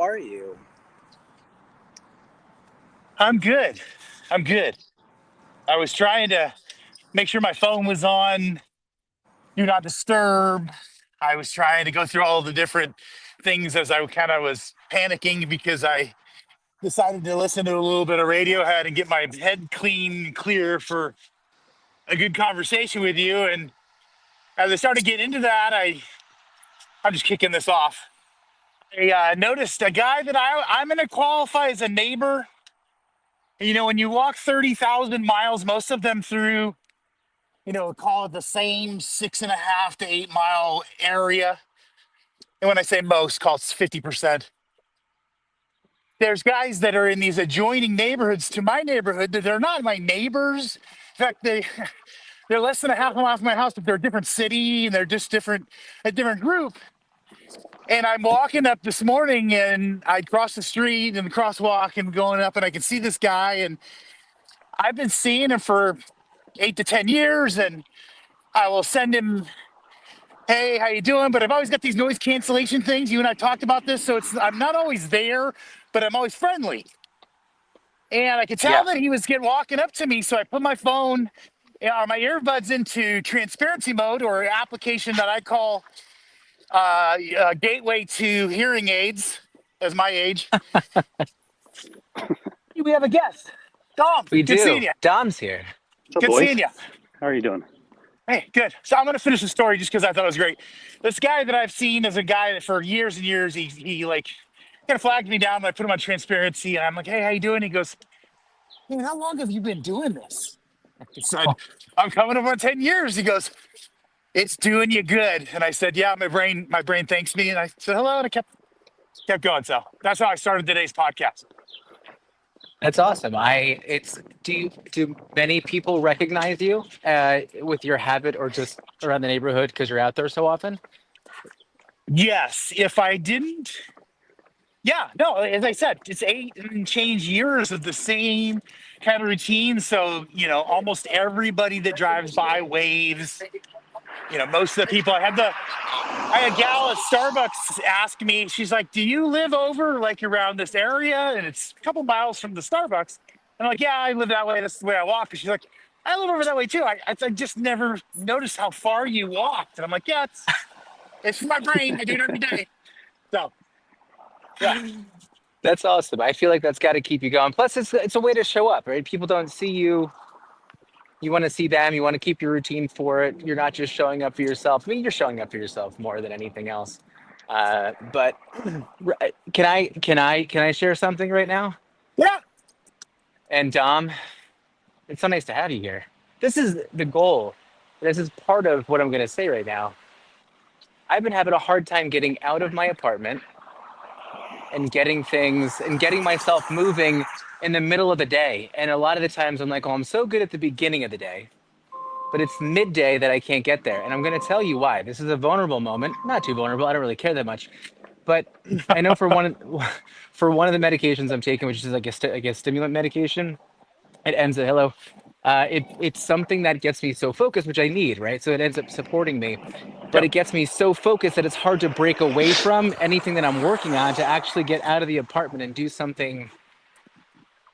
are you? I'm good. I'm good. I was trying to make sure my phone was on do not disturb. I was trying to go through all the different things as I kind of was panicking because I decided to listen to a little bit of Radiohead and get my head clean, clear for a good conversation with you. And as I started getting into that, I'm just kicking this off. I noticed a guy that I'm going to qualify as a neighbor. You know, when you walk 30,000 miles, most of them through, call it the same 6.5 to 8 mile area. And when I say most, call it 50%. There's guys that are in these adjoining neighborhoods to my neighborhood that they're not my neighbors. In fact, they're less than a half a mile from my house, but they're a different city and they're just a different group. And I'm walking up this morning and I cross the street and the crosswalk and going up and I can see this guy and I've been seeing him for 8 to 10 years and I will send him, hey, how you doing? But I've always got these noise cancellation things. You and I talked about this, so I'm not always there, but I'm always friendly. And I could tell Yeah. that he was walking up to me, so I put my phone or my earbuds into transparency mode, or an application that I call gateway to hearing aids, as my age. We have a guest, Dom. We Good do. seeing you. Dom's here. What's up, Good boys? seeing you. How are you doing? Hey, good. So I'm going to finish the story just because I thought it was great. This guy that I've seen as a guy that for years and years, he like kind of flagged me down. And I put him on transparency, and I'm like, "Hey, how you doing?" He goes, "Man, how long have you been doing this?" I said, "I'm coming up on 10 years." He goes, "It's doing you good." And I said, "Yeah, my brain thanks me." And I said, "Hello," and I kept going. So that's how I started today's podcast. That's awesome. Do many people recognize you with your habit or just around the neighborhood because you're out there so often? Yes, if I didn't. Yeah, no, as I said, it's 8 and change years of the same kind of routine. So, almost everybody that drives by waves. Most of the people I had a gal at Starbucks ask me, she's like, "Do you live over like around this area?" And it's a couple miles from the Starbucks. And I'm like, "Yeah, I live that way. That's the way I walk." And she's like, "I live over that way too. I just never noticed how far you walked." And I'm like, "Yeah, it's for my brain. I do it every day." So, yeah. That's awesome. I feel like that's got to keep you going. Plus, it's a way to show up, right? People don't see you. You want to see them. You want to keep your routine for it. You're not just showing up for yourself. I mean, you're showing up for yourself more than anything else. But can I share something right now? Yeah. And Dom, it's so nice to have you here. This is the goal. This is part of what I'm going to say right now. I've been having a hard time getting out of my apartment and getting things and getting myself moving in the middle of the day. And a lot of the times I'm like, oh, I'm so good at the beginning of the day, but it's midday that I can't get there. And I'm going to tell you why. This is a vulnerable moment, not too vulnerable. I don't really care that much. But I know for one of the medications I'm taking, which is like a stimulant medication, it ends at hello. It's something that gets me so focused, which I need, right? So it ends up supporting me, but Yep. it gets me so focused that it's hard to break away from anything that I'm working on to actually get out of the apartment and do something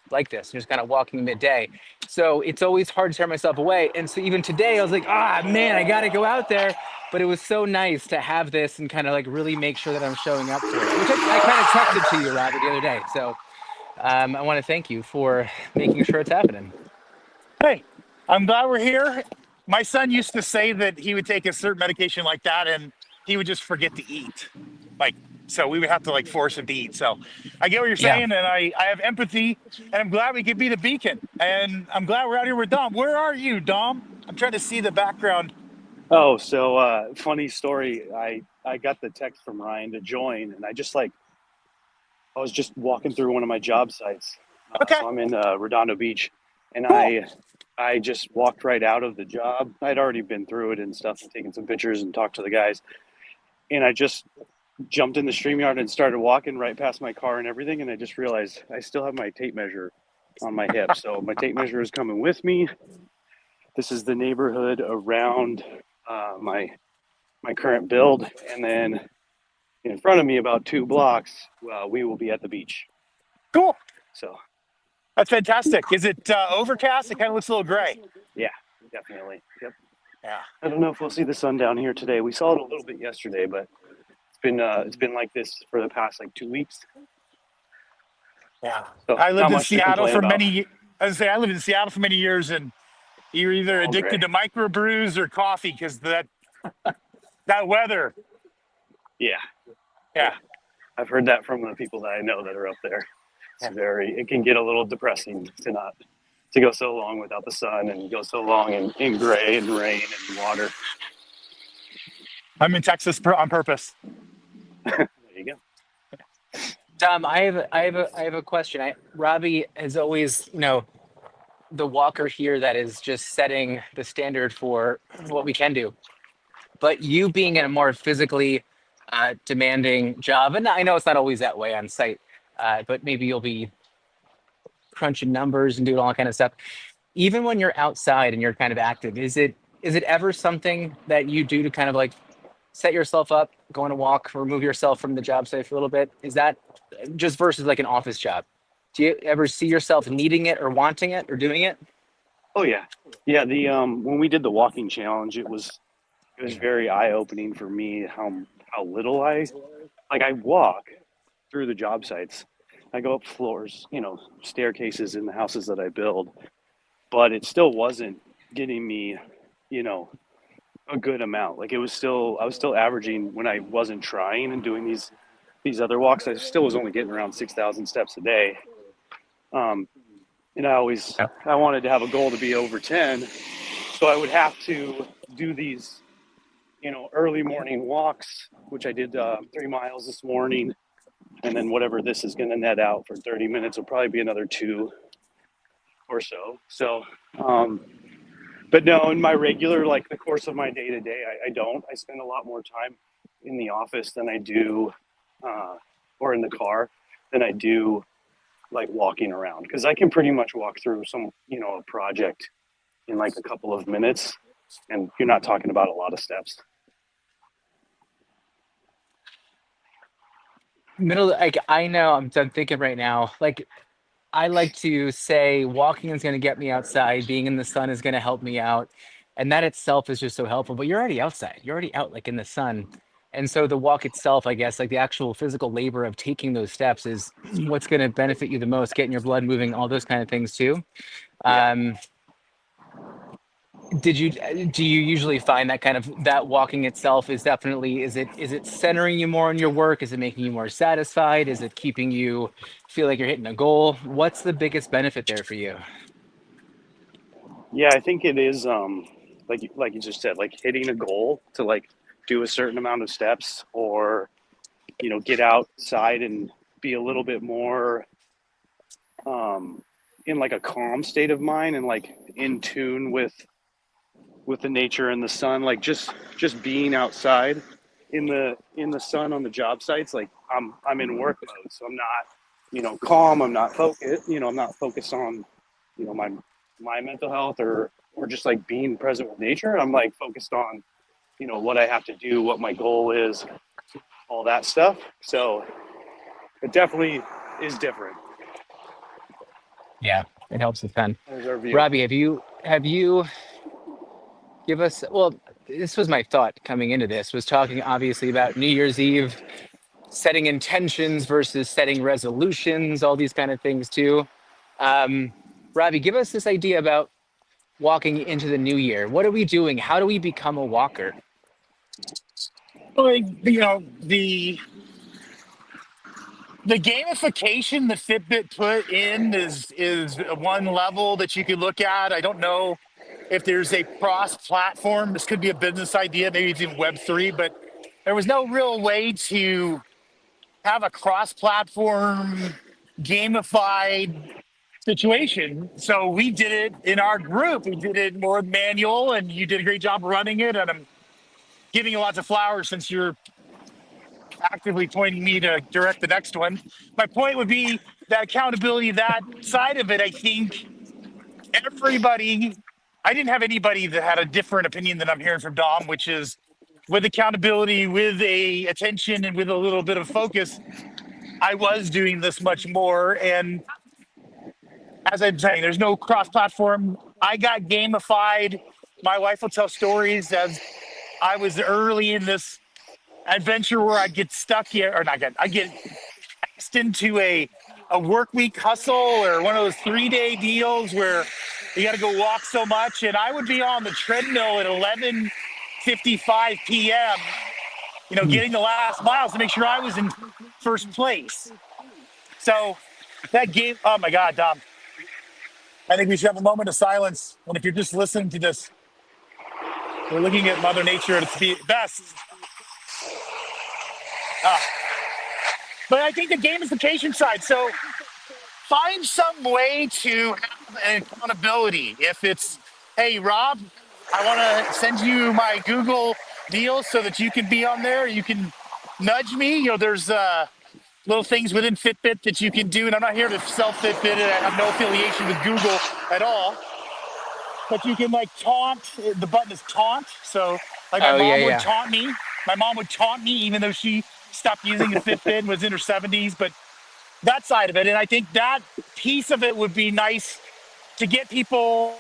like this, just kind of walking midday. So it's always hard to tear myself away. And so even today, I was like, ah, man, I got to go out there. But it was so nice to have this and kind of like really make sure that I'm showing up for it, which I kind of texted to you, Robbie, the other day. So I want to thank you for making sure it's happening. Hey, I'm glad we're here. My son used to say that he would take a certain medication like that and he would just forget to eat. Like, so we would have to like force him to eat. So I get what you're Yeah. saying, and I have empathy, and I'm glad we could be the beacon. And I'm glad we're out here with Dom. Where are you, Dom? I'm trying to see the background. Oh, so funny story. I got the text from Ryan to join, and I was just walking through one of my job sites. Okay, So I'm in Redondo Beach, and cool. I just walked right out of the job. I'd already been through it and stuff, and taken some pictures and talked to the guys, and I just jumped in the StreamYard and started walking right past my car and everything, and I just realized I still have my tape measure on my hip. So my tape measure is coming with me. This is the neighborhood around my current build, and then In front of me, about 2 blocks, we will be at the beach. Cool. So That's fantastic. Is it overcast? It kind of looks a little gray. yeah, definitely. Yep. Yeah. I don't know if we'll see the sun down here today. We saw it a little bit yesterday, but it's been like this for the past like 2 weeks. Yeah. So I lived not in much to Seattle complain for about. I lived in Seattle for many years, and you're either All addicted gray. to microbrews or coffee because that weather. Yeah. Yeah. I've heard that from the people that I know that are up there. It can get a little depressing to go so long without the sun and go so long in gray and rain and water. I'm in Texas on purpose. There you go. Tom, I have a question. Robbie is always, the walker here that is just setting the standard for what we can do. But you being in a more physically demanding job, and I know it's not always that way on site, but maybe you'll be crunching numbers and doing all that kind of stuff. Even when you're outside and you're kind of active, is it ever something that you do to kind of like set yourself up, go on a walk, remove yourself from the job site for a little bit? Is that just versus like an office job? Do you ever see yourself needing it or wanting it or doing it? Oh yeah. Yeah, the when we did the walking challenge, it was very eye-opening for me how little I walk through the job sites. I go up floors, staircases in the houses that I build, but it still wasn't getting me, a good amount. Like I was still averaging when I wasn't trying and doing these other walks. I still was only getting around 6,000 steps a day. And I wanted to have a goal to be over 10, so I would have to do these, early morning walks, which I did 3 miles this morning, and then whatever this is going to net out for 30 minutes will probably be another 2 or so. So, but no, in my regular, like the course of my day to day, I don't. I spend a lot more time in the office than I do, or in the car than I do like walking around, because I can pretty much walk through a project in like a couple of minutes, and you're not talking about a lot of steps. Like I know I'm thinking right now, like I like to say walking is going to get me outside, being in the sun is going to help me out. And that itself is just so helpful. But you're already outside, you're already out like in the sun. And so the walk itself, I guess, like the actual physical labor of taking those steps is what's going to benefit you the most, getting your blood moving, all those kind of things too. Yeah. Do you usually find that kind of that walking itself is definitely, is it centering you more in your work? Is it making you more satisfied? Is it keeping you feel like you're hitting a goal? What's the biggest benefit there for you? Yeah, I think it is, like you just said, like hitting a goal to like do a certain amount of steps, or get outside and be a little bit more in like a calm state of mind and like in tune with the nature and the sun, like just being outside in the sun on the job sites. Like I'm in work mode, so I'm not calm, I'm not focused, I'm not focused on my mental health or just like being present with nature. I'm like focused on what I have to do, what my goal is, all that stuff. So it definitely is different. Yeah, it helps a ton. There's our view. Robbie, have you give us, well, this was my thought coming into this, was talking obviously about New Year's Eve, setting intentions versus setting resolutions, all these kind of things too. Robbie, give us this idea about walking into the new year. What are we doing? How do we become a walker? Like, the gamification that Fitbit put in is one level that you could look at. I don't know if there's a cross-platform. This could be a business idea, maybe it's in Web3, but there was no real way to have a cross-platform gamified situation. So we did it in our group. We did it more manual, and you did a great job running it. And I'm giving you lots of flowers since you're actively pointing me to direct the next one. My point would be that accountability, that side of it. I think everybody, I didn't have anybody that had a different opinion than I'm hearing from Dom, which is with accountability, with a attention, and with a little bit of focus, I was doing this much more. And as I'm saying, there's no cross-platform. I got gamified. My wife will tell stories as I was early in this adventure where I'd get stuck here, or not get, I get pressed into a work week hustle or one of those 3-day deals where you got to go walk so much, and I would be on the treadmill at 11:55 p.m. Getting the last miles to make sure I was in first place. So that game, oh my God, Dom. I think we should have a moment of silence. And if you're just listening to this, we're looking at Mother Nature at its best. But I think the gamification side. So find some way to have an accountability. If it's, hey, Rob, I want to send you my Google deal so that you can be on there. You can nudge me. There's little things within Fitbit that you can do. And I'm not here to sell Fitbit. And I have no affiliation with Google at all. But you can taunt. The button is taunt. So my mom would taunt me. My mom would taunt me even though she stopped using the Fitbit and was in her 70s. But that side of it. And I think that piece of it would be nice to get people,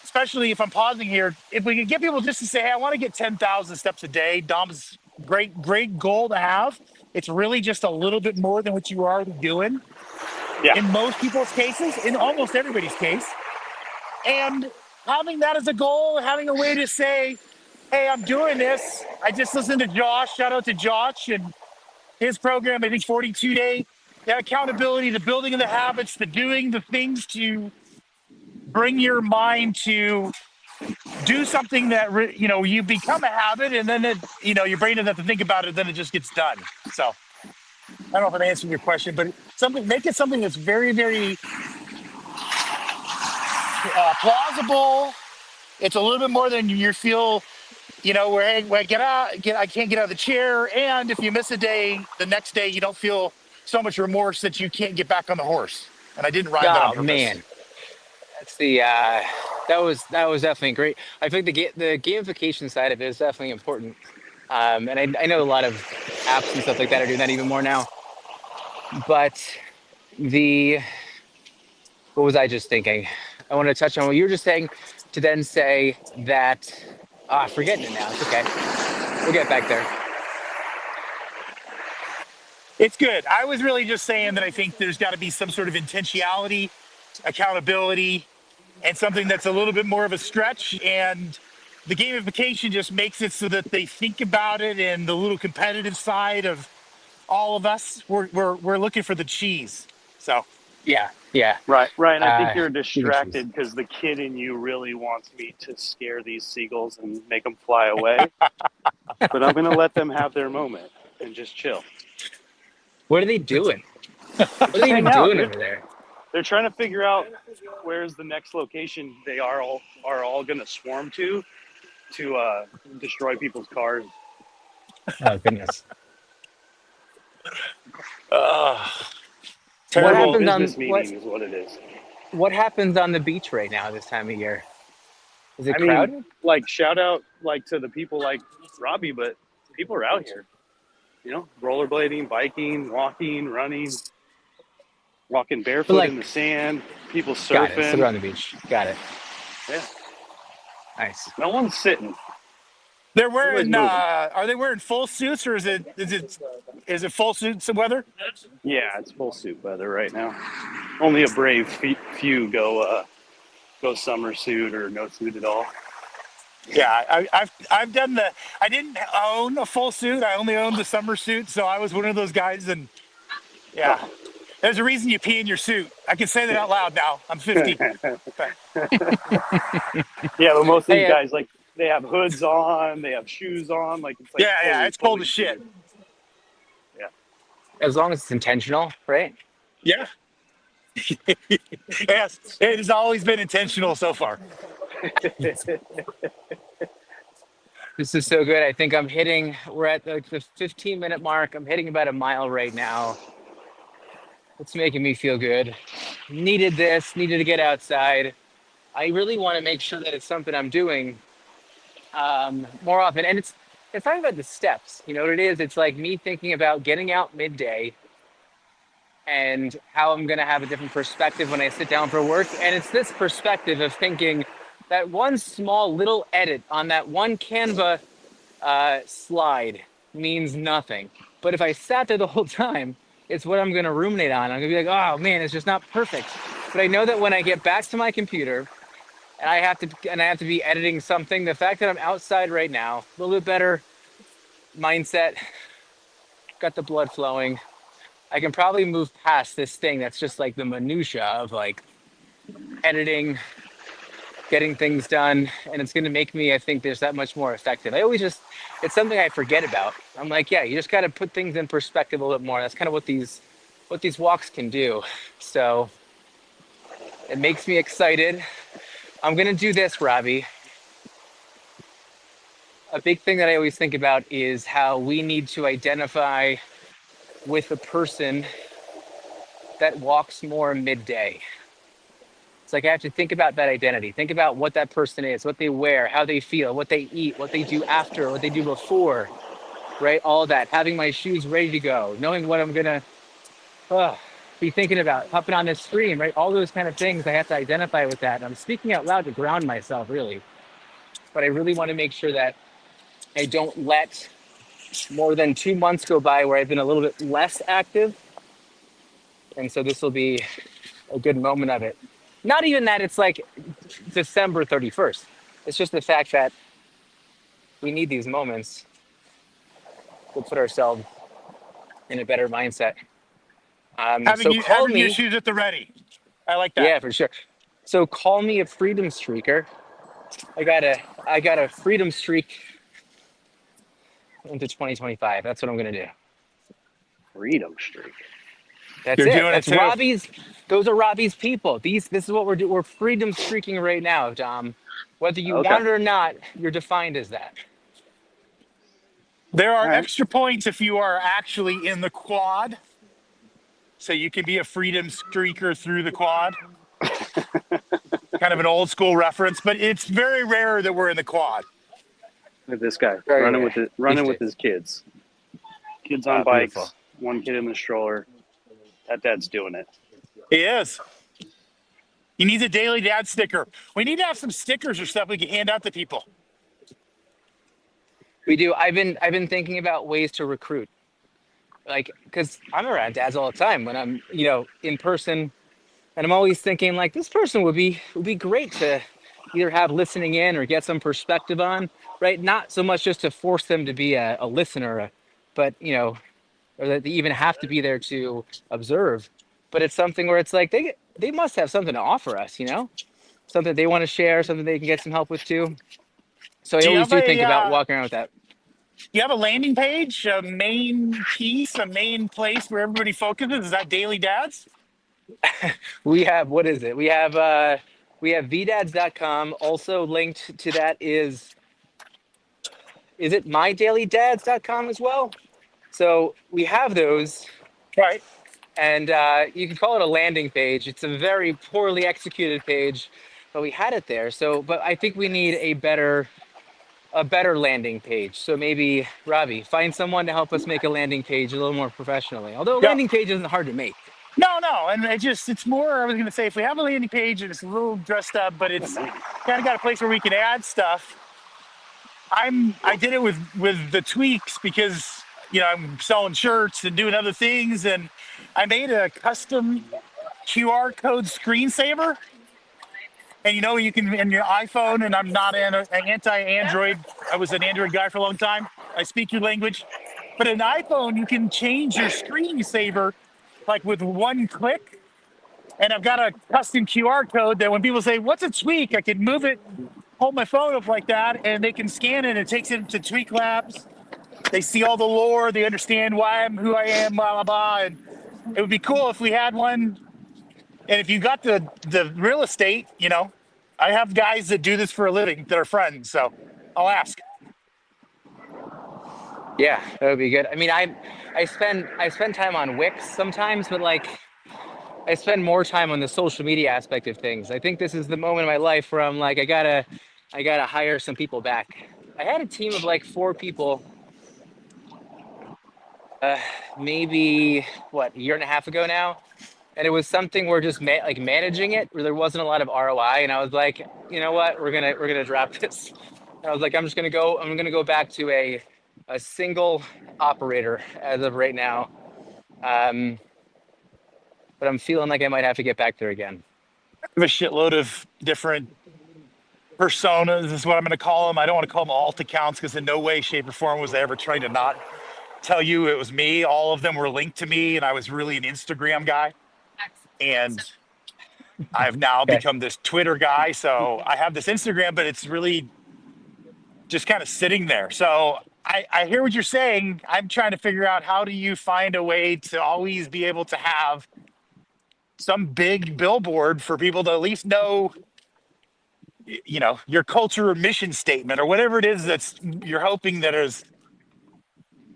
especially if I'm pausing here, if we could get people just to say, hey, I want to get 10,000 steps a day. Dom's great goal to have. It's really just a little bit more than what you are already doing. Yeah. In most people's cases, in almost everybody's case. And having that as a goal, having a way to say, hey, I'm doing this. I just listened to Josh. Shout out to Josh and his program, I think 42-day, that accountability, the building of the habits, the doing the things to bring your mind to do something that, you become a habit, and then your brain doesn't have to think about it, then it just gets done. So I don't know if I'm answering your question, but make it something that's very, very plausible. It's a little bit more than you feel, where I can't get out of the chair. And if you miss a day, the next day, you don't feel so much remorse that you can't get back on the horse. And I didn't ride that on purpose. Man. That's that was definitely great. I think the gamification side of it is definitely important. And I know a lot of apps and stuff like that are doing that even more now. But what was I just thinking? I want to touch on what you were just saying to then say that, forgetting it now. It's okay. We'll get back there. It's good. I was really just saying that I think there's got to be some sort of intentionality, accountability, and something that's a little bit more of a stretch. And the gamification just makes it so that they think about it, and the little competitive side of all of us, we're looking for the cheese. So yeah. Right. I think you're distracted because the kid in you really wants me to scare these seagulls and make them fly away. But I'm going to let them have their moment and just chill. What are they doing? What are they even doing over there? They're trying to figure out where's the next location they are all going to swarm to destroy people's cars. Oh, goodness. Terrible. What happens business meeting is what it is. What happens on the beach right now this time of year? Is it crowded? Shout out to the people like Robbie, but people are out here. Rollerblading, biking, walking, running, walking barefoot in the sand, people surfing. Got it. Sit on the beach. Got it. Yeah. Nice. No one's sitting. They're wearing. Are they wearing full suits, or is it full suits of weather? Yeah, it's full suit weather right now. Only a brave few go summer suit or no suit at all. Yeah, I've done I didn't own a full suit. I only owned the summer suit, so I was one of those guys. And yeah, there's a reason you pee in your suit. I can say that out loud now. I'm 50. Yeah, but most of these guys they have hoods on, they have shoes on, it's cold as shit. Yeah. As long as it's intentional, right? Yeah. Yes, it has always been intentional so far. This is so good. I think we're at the 15-minute mark. I'm hitting about a mile right now. It's making me feel good. Needed to get outside. I really want to make sure that it's something I'm doing more often. And it's not about the steps. You know what it is? It's like me thinking about getting out midday and how I'm going to have a different perspective when I sit down for work. And it's this perspective of thinking that one small little edit on that one Canva slide means nothing. But if I sat there the whole time, it's what I'm going to ruminate on. I'm going to be like, oh man, it's just not perfect. But I know that when I get back to my computer and I have to be editing something, the fact that I'm outside right now, a little bit better mindset, got the blood flowing. I can probably move past this thing that's just like the minutia of like editing, getting things done, and it's going to make me, I think, there's that much more effective. It's something I forget about. I'm like, yeah, you just got to put things in perspective a little bit more. That's kind of what these walks can do. So it makes me excited. I'm going to do this, Robbie. A big thing that I always think about is how we need to identify with a person that walks more midday. It's like I have to think about that identity, think about what that person is, what they wear, how they feel, what they eat, what they do after, what they do before, right? All that, having my shoes ready to go, knowing what I'm gonna be thinking about, hopping on this stream, right? All those kind of things I have to identify with that. And I'm speaking out loud to ground myself, really. But I really want to make sure that I don't let more than 2 months go by where I've been a little bit less active. And so this will be a good moment of it. Not even that it's like December 31st. It's just the fact that we need these moments to put ourselves in a better mindset. So call Having your me. shoes at the ready. I like that. Yeah, for sure. So call me a freedom streaker. I got a freedom streak into 2025. That's what I'm gonna do. Freedom streak. That's You're it. doing it That's too. Robbie's. Those are Robbie's people. This is what we're doing. We're freedom streaking right now, Dom. Whether you Okay. want it or not, you're defined as that. There are All right. extra points if you are actually in the quad. So you can be a freedom streaker through the quad. Kind of an old school reference, but it's very rare that we're in the quad. Look at this guy Very running rare. with his kids. Kids on Beautiful. bikes. One kid in the stroller. That dad's doing it. He is. He needs a daily dad sticker. We need to have some stickers or stuff we can hand out to people. We do. I've been thinking about ways to recruit, like, because I'm around dads all the time when I'm, in person, and I'm always thinking like this person would be great to either have listening in or get some perspective on, right? Not so much just to force them to be a listener, but or that they even have to be there to observe. But it's something where it's like they must have something to offer us, something they want to share, something they can get some help with too. So I Do you always have do think about a walking around with that. you have a landing page, a main piece, a main place where everybody focuses? Is that Daily Dads? We have, what is it? We have vdads.com. Also linked to that is it mydailydads.com as well? So we have those, Right. and you can call it a landing page. It's a very poorly executed page, but we had it there. So, but I think we need a better landing page. So maybe Robbie, find someone to help us make a landing page a little more professionally. Although a Yeah. landing page isn't hard to make. No, and it's more. I was going to say if we have a landing page and it's a little dressed up, but it's kind of got a place where we can add stuff. I did it with the tweaks because I'm selling shirts and doing other things, and I made a custom QR code screensaver. And you can in your iPhone, and I'm not an anti-Android. I was an Android guy for a long time. I speak your language, but an iPhone you can change your screensaver like with one click. And I've got a custom QR code that when people say, "What's a tweak?" I can move it, hold my phone up like that, and they can scan it. It takes it to Tweak Labs. They see all the lore. They understand why I'm who I am, blah, blah, blah. And it would be cool if we had one. And if you got the real estate, I have guys that do this for a living that are friends. So I'll ask. Yeah, that would be good. I mean, I spend time on Wix sometimes, but like I spend more time on the social media aspect of things. I think this is the moment in my life where I'm like, I gotta hire some people back. I had a team of like 4 people, maybe what, a year and a half ago now, and it was something where just like managing it, where there wasn't a lot of ROI, and I was like, you know what, we're gonna drop this. And I was like, I'm gonna go back to a single operator as of right now. Um, but I'm feeling like I might have to get back there again. I have a shitload of different personas is what I'm going to call them. I don't want to call them alt accounts because in no way, shape, or form was I ever trying to not tell you it was me. All of them were linked to me, and I was really an Instagram guy. And I've now Okay. become this Twitter guy. So I have this Instagram, but it's really just kind of sitting there. So I hear what you're saying. I'm trying to figure out how do you find a way to always be able to have some big billboard for people to at least know, you know, your culture or mission statement or whatever it is that's you're hoping that is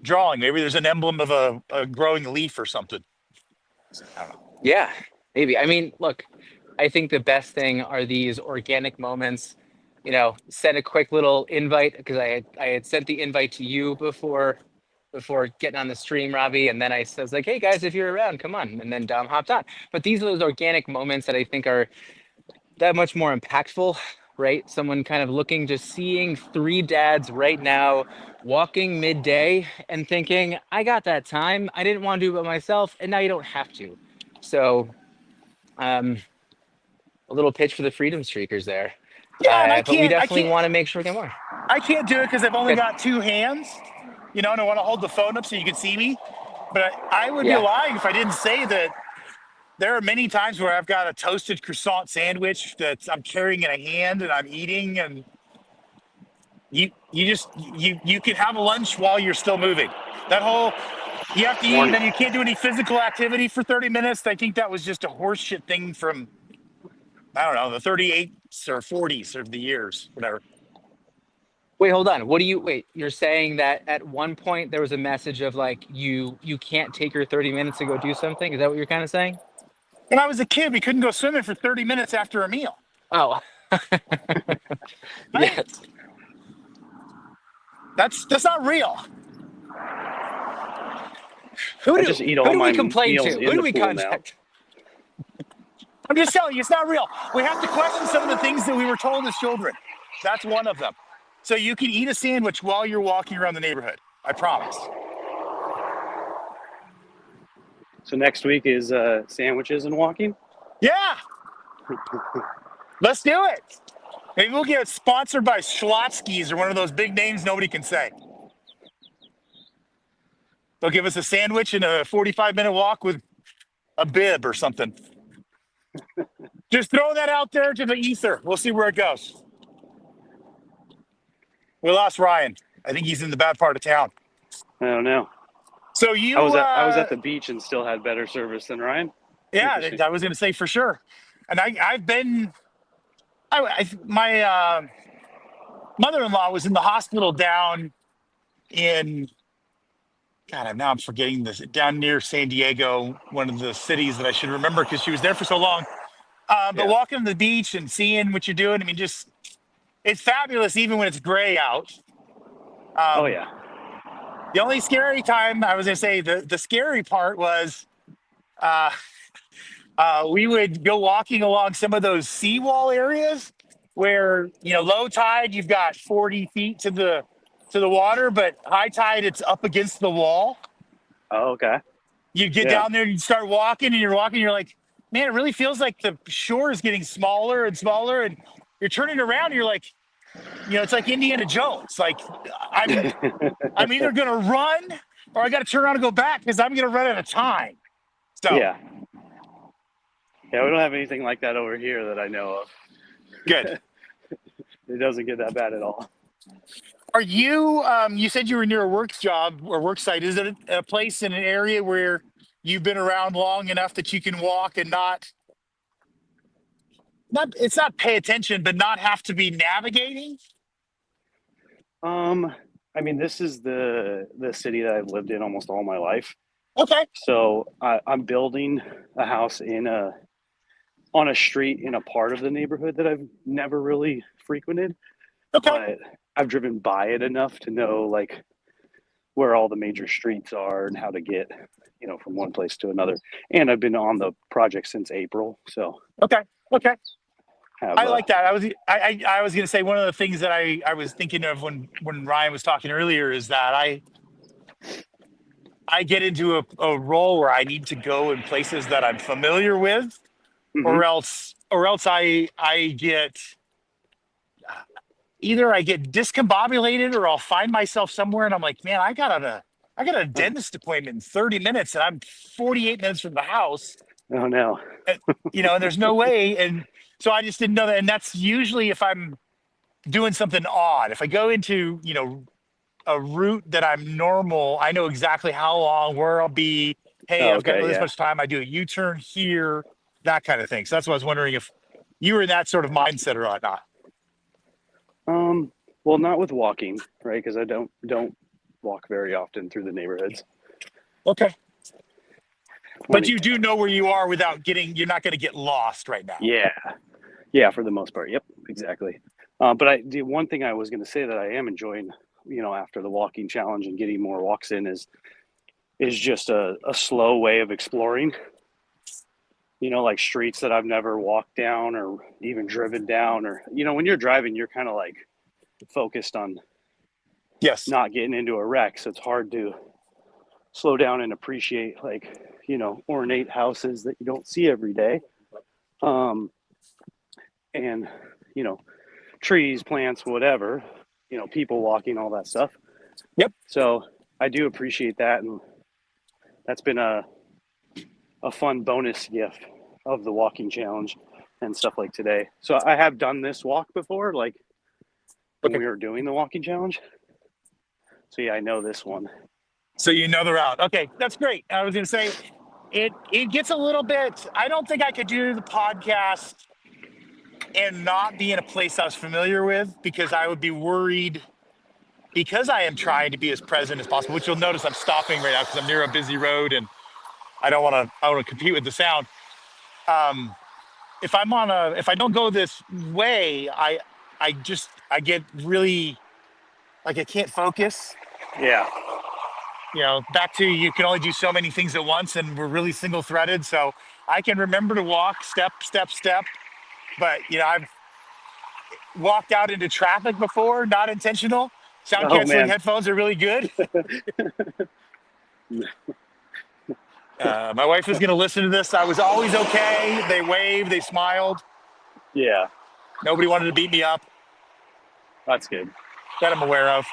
drawing. Maybe there's an emblem of a growing leaf or something. I don't know. Yeah, maybe. I mean, look, I think the best thing are these organic moments. Send a quick little invite because I had sent the invite to you before getting on the stream, Robbie, and then I says like, hey guys, if you're around, come on, and then Dom hopped on. But these are those organic moments that I think are that much more impactful, right? Someone kind of looking, just seeing 3 dads right now walking midday and thinking, I got that time. I didn't want to do it by myself, and now you don't have to. So, a little pitch for the Freedom Streakers there. Yeah, and But we definitely want to make sure we get more. I can't do it because I've only Good. got 2 hands, you know, and I want to hold the phone up so you can see me. But I would be Yeah. lying if I didn't say that there are many times where I've got a toasted croissant sandwich that I'm carrying in a hand and I'm eating, and you can have a lunch while you're still moving. That whole you have to eat and then you can't do any physical activity for 30 minutes. I think that was just a horseshit thing from I don't know, the 38s or 40s or the years, whatever. Wait, hold on. Wait, you're saying that at one point there was a message of like you can't take your 30 minutes to go do something? Is that what you're kind of saying? When I was a kid, we couldn't go swimming for 30 minutes after a meal. Oh. Right? Yes. That's not real. Who just eat all do my we complain meals to? in Who do the we pool now. contact? I'm just telling you, it's not real. We have to question some of the things that we were told as children. That's one of them. So you can eat a sandwich while you're walking around the neighborhood. I promise. So next week is sandwiches and walking. Yeah. Let's do it. Maybe we'll get sponsored by Schlotsky's or one of those big names nobody can say. They'll give us a sandwich and a 45-minute walk with a bib or something. Just throw that out there to the ether. We'll see where it goes. We lost Ryan. I think he's in the bad part of town. I don't know. So you, I was at the beach and still had better service than Ryan. Yeah, I was going to say for sure. And I've been, my mother-in-law was in the hospital down in, God, now I'm forgetting this, down near San Diego, one of the cities that I should remember because she was there for so long. But walking to the beach and seeing what you're doing, I mean, just, it's fabulous even when it's gray out. Oh, yeah. The only scary time, I was going to say, the scary part was we would go walking along some of those seawall areas where, you know, low tide, you've got 40 feet to the water, but high tide, it's up against the wall. Oh, okay. You get down there and you start walking and you're walking, you're like, man, it really feels like the shore is getting smaller and smaller. And you're turning around and you're like, you know, it's like Indiana Jones. Like I'm either going to run or I got to turn around and go back because I'm going to run out of time. So yeah, we don't have anything like that over here that I know of. Good. It doesn't get that bad at all. Are you, you said you were near a work job or work site. Is it a place in an area where you've been around long enough that you can walk and not it's not pay attention, but not have to be navigating? I mean, this is the city that I've lived in almost all my life. Okay. So I'm building a house on a street in a part of the neighborhood that I've never really frequented. Okay. but I've driven by it enough to know like where all the major streets are and how to get, from one place to another. And I've been on the project since April, so Okay. Okay. have I like that. I was going to say one of the things that I was thinking of when Ryan was talking earlier is that I get into a role where I need to go in places that I'm familiar with, hmm or else I get either I get discombobulated or I'll find myself somewhere and I'm like, man, I got a dentist appointment in 30 minutes and I'm 48 minutes from the house. oh no. And, and there's no way. And so I just didn't know that. And that's usually if I'm doing something odd. If I go into, a route that I'm normal, I know exactly how long, where I'll be. Hey, Oh, I've got okay, this yeah. much time. I do a U-turn here, that kind of thing. So that's why I was wondering if you were in that sort of mindset or not. Well, not with walking, right? Because I don't walk very often through the neighborhoods. Okay. When But it, you do know where you are without you're not going to get lost right now. yeah, yeah, for the most part. Yep, exactly. But the one thing I was going to say that I am enjoying, after the walking challenge and getting more walks in is just a slow way of exploring. Like streets that I've never walked down or even driven down, or when you're driving, you're kind of like focused on Yes. not getting into a wreck, so it's hard to slow down and appreciate like ornate houses that you don't see every day, um, and you know trees, plants, whatever, people walking, all that stuff. Yep. So I do appreciate that, and that's been a fun bonus gift of the walking challenge and stuff like today. So I have done this walk before, like when Okay. we were doing the walking challenge. So yeah, I know this one. So you know the route. Okay, that's great. I was going to say it gets a little bit. I don't think I could do the podcast and not be in a place I was familiar with because I would be worried because I am trying to be as present as possible, which you'll notice I'm stopping right now because I'm near a busy road and I want to compete with the sound. Um, if I don't go this way, I get really like I can't focus. Yeah. Back to you can only do so many things at once and we're really single threaded. So I can remember to walk step, step, step. But I've walked out into traffic before, not intentional. Sound Oh canceling man. headphones are really good. My wife was going to listen to this. I was always okay. They waved, they smiled. Yeah, Nobody wanted to beat me up that's good. that I'm aware of.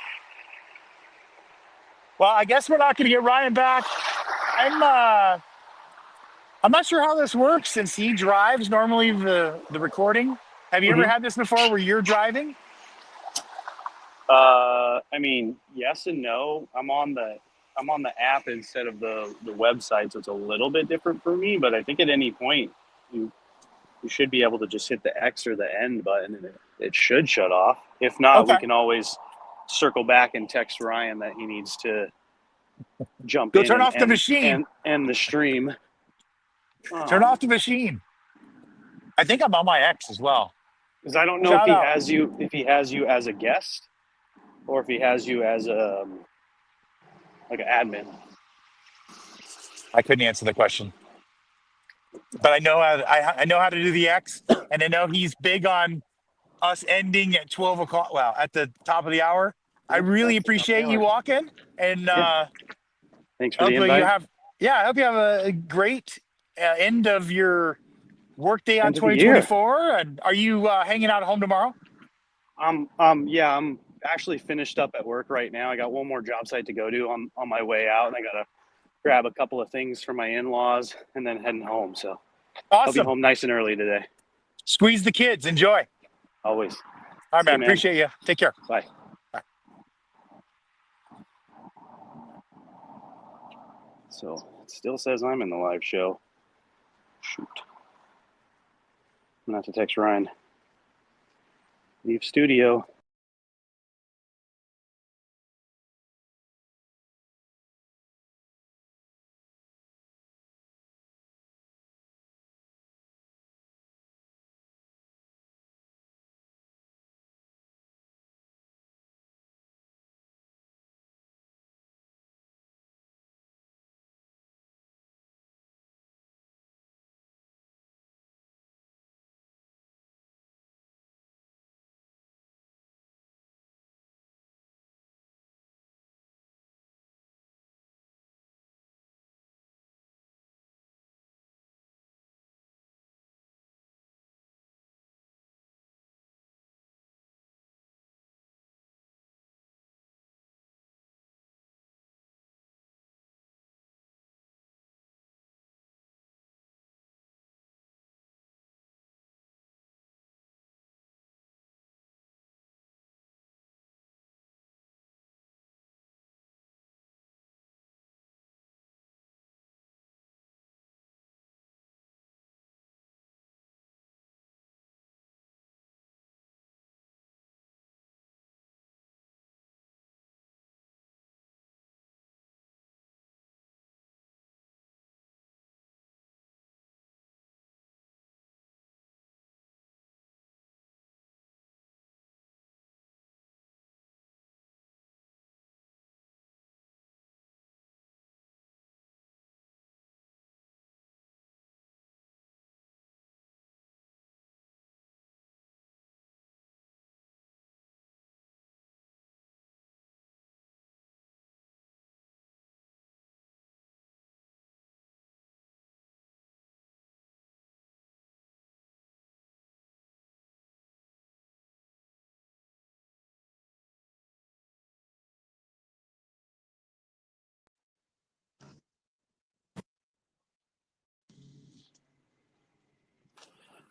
Well, I guess we're not going to get Ryan back. I'm not sure how this works since he drives normally the recording. Have you ever hmm had this before where you're driving? I mean, yes and no. I'm on the app instead of the website, so it's a little bit different for me. But I think at any point you should be able to just hit the X or the end button, and it should shut off. If not, we Okay. can always circle back and text Ryan that he needs to jump Go in turn and off the machine. end the stream. Turn off the machine. I think I'm on my X as well. Because I don't know if Shout he out. has you as a guest or if he has you as a like an admin. I couldn't answer the question, but I know how to do the X, and I know he's big on us ending at 12 o'clock. Well, at the top of the hour. I Yep, really that's the top of the appreciate you hour. walking, and Yeah. Thanks for the hopefully you invite. have. Yeah, I hope you have a great end of your workday on End of the year. 2024. And are you hanging out at home tomorrow? Yeah, I'm actually finished up at work right now. I got one more job site to go to on my way out, and I gotta grab a couple of things for my in-laws and then heading home. So I'll be Awesome. home nice and early today. Squeeze the kids. Enjoy. Always. All right, See you, man. man. Appreciate you. Take care. Bye. Bye. So it still says I'm in the live show. Shoot. I'm gonna have to text Ryan. Leave studio.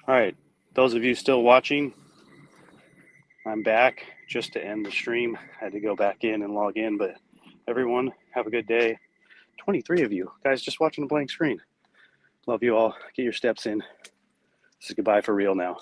All right, those of you still watching, I'm back just to end the stream. I had to go back in and log in, but everyone, have a good day. 23 of you guys just watching a blank screen. Love you all. Get your steps in. This is goodbye for real now.